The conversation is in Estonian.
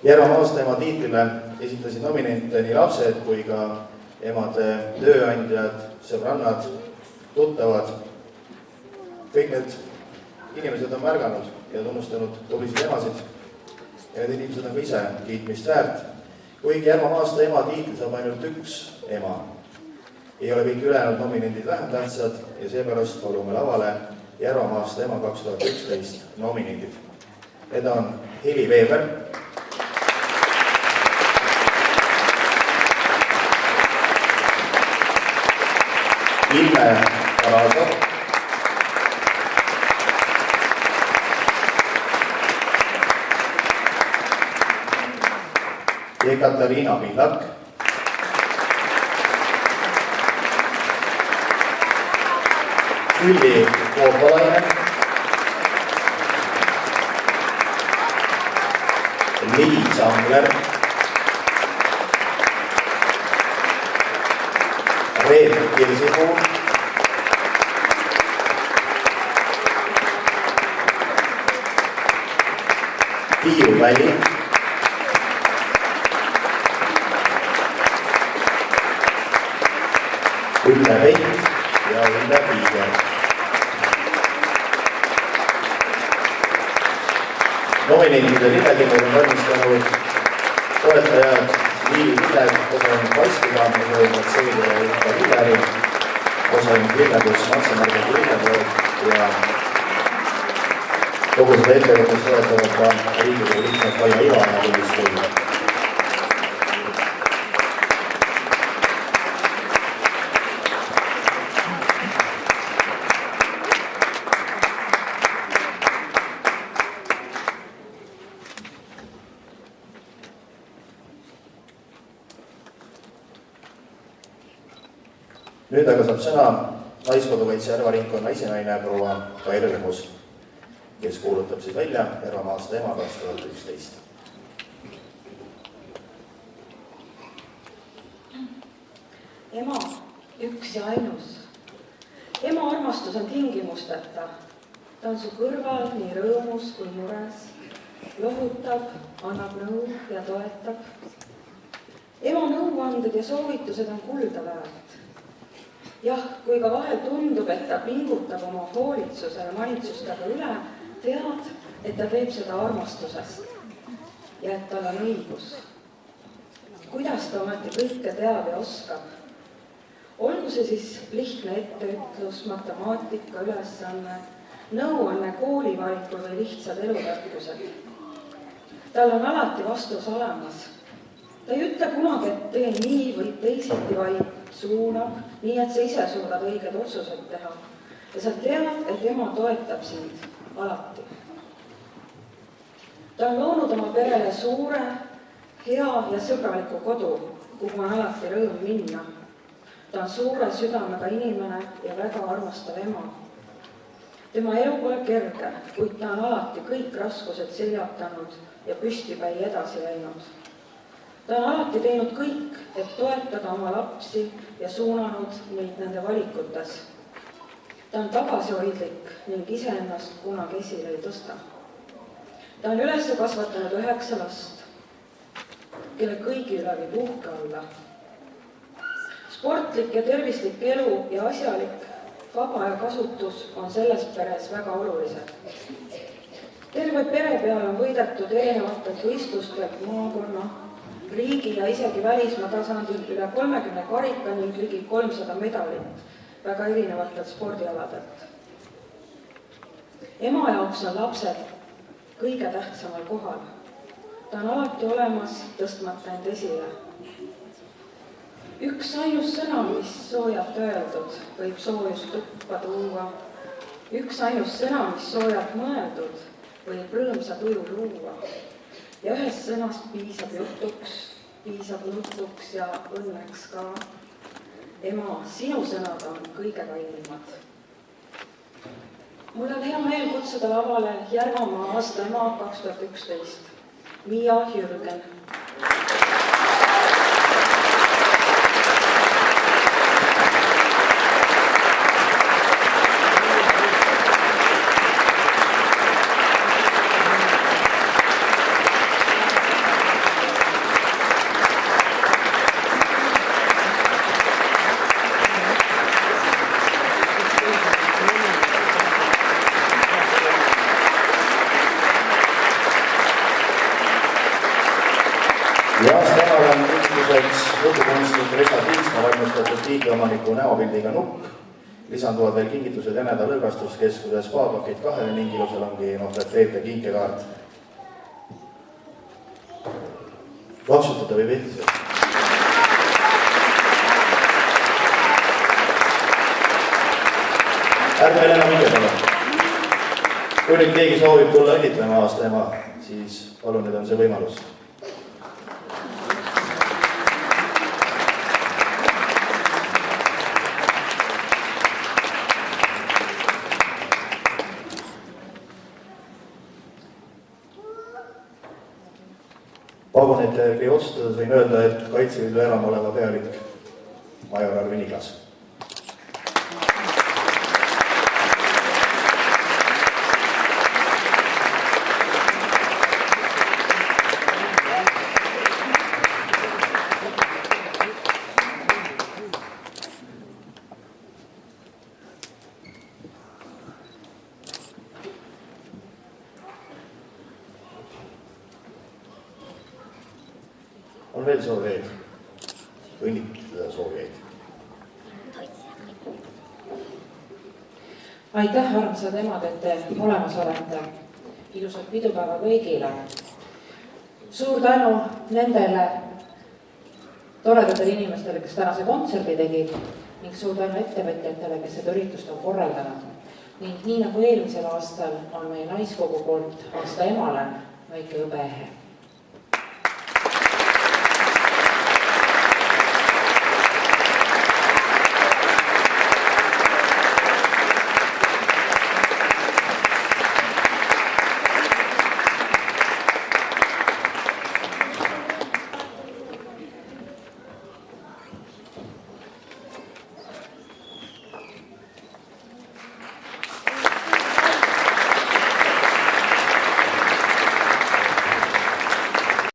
Järva aasta ema tiitlile esitasid nominente nii lapsed kui ka emade tööandjad, sõbrannad, tuttavad. Kõik need inimesed on märganud ja tunnustanud tublisid emasid ja need inimesed on ka ise kiitmist väärt. Kuigi Järva aasta ema tiitli saab ainult üks ema, ei ole kõik ülejäänud nominendid vähem tähtsad ja seepärast palume lavale Järva aasta ema 2011 nominendid. Need on Heli Veeber, Ilme Karado, Ekaterina Pillak, Külli Koopalainen, Liis Angler, Reet Kirsipuu, Tiiu Väli, Ülle Veit ja Ülle Piiger. Nominendide nimekirja on valmistanud toetajad Liivi Pilev, osanik Vaskiga, Matseelia ja Ilka Villeri, osanik Villedus, Maksamargeti Villedus ja kogu seda ettevõttes toetavad ka Riigikogu liikmed Kaia Ivan ja Liis Kull. Nüüd aga saab sõna Naiskodukaitse Järva ringkonna esinaine proua Kaire Lemus, kes kuulutab siis välja Järva aasta ema 2011. Ema, üks ja ainus. Ema armastus on tingimusteta. Ta on su kõrval nii rõõmus kui mures, lohutab, annab nõu ja toetab. Ema nõuanded ja soovitused on kulda väärt. Jah, kui ka vahel tundub, et ta pingutab oma hoolitsuse ja manitsustega üle, tead, et ta teeb seda armastusest ja et tal on õigus. Kuidas ta ometi kõike teab ja oskab? Olgu see siis lihtne etteütlus, matemaatika, ülesanne, nõuanne koolivaliku või lihtsad elutarkused. Tal on alati vastus olemas. Ta ei ütle kunagi, et tee nii või teisiti, vaid suunab, nii et sa ise suudad õiged otsused teha. Ja sa tead, et ema toetab sind alati. Ta on loonud oma perele suure, hea ja sõbraliku kodu, kuhu on alati rõõm minna. Ta on suure südamega inimene ja väga armastav ema. Tema elu pole kerge, kuid ta on alati kõik raskused seljatanud ja püstipäi edasi läinud. Ta on alati teinud kõik, et toetada oma lapsi ja suunanud neid nende valikutes. Ta on tagasihoidlik ning iseennast kunagi esile ei tõsta. Ta on üles kasvatanud 9 last, kelle kõigi üle võib uhke olla. Sportlik ja tervislik elu ja asjalik vaba ja kasutus on selles peres väga olulised. Terve pere peale on võidetud erinevatelt võistlustelt maakonna, riigi ja isegi välismaa tasandil üle 30 karika ning ligi 300 medalit väga erinevatelt spordialadelt. Ema jaoks on lapsed kõige tähtsamal kohal. Ta on alati olemas, tõstmata end esile. Üks ainus sõna, mis soojalt öeldud, võib soojust tuppa tuua. Üks ainus sõna, mis soojalt mõeldud, võib rõõmsa tuju luua. Ja ühest sõnast piisab jutuks, piisab nutuks ja õnneks ka. Ema, sinu sõnad on kõige kallimad. Mul on hea meel kutsuda lavale Järvamaa aasta ema 2011, Miia Jürgen. ja aasta emal on kutsuseks jutukunstnik Resa Tiiksma valmistatud tiigliomaniku näopildiga nukk. Lisanduvad veel kingitused Jäneda lõõgastuskeskuse spaapakett 2 ning ilusal ongi nohvetreete kinkekaart. Lapsutada võib ehtised. Ärge veel enam hinge pole. Kui nüüd keegi soovib tulla õnnitlema aasta ema, siis palun, nüüd on see võimalus. Vagunite otsustades võin öelda, et Kaitseliidu enam oleva pealik major Arvi Niglas. On veel soovijaid? Õnnitleda soovijaid. Aitäh, armsad emad, et te olemas olete. Ilusat pidupäeva kõigile. Suur tänu nendele toredatele inimestele, kes tänase kontserdi tegid, ning suur tänu ettevõtjatele, kes seda üritust on korraldanud. Ning nii nagu eelmisel aastal on meie naiskogu poolt aasta emale väike hõbeehe.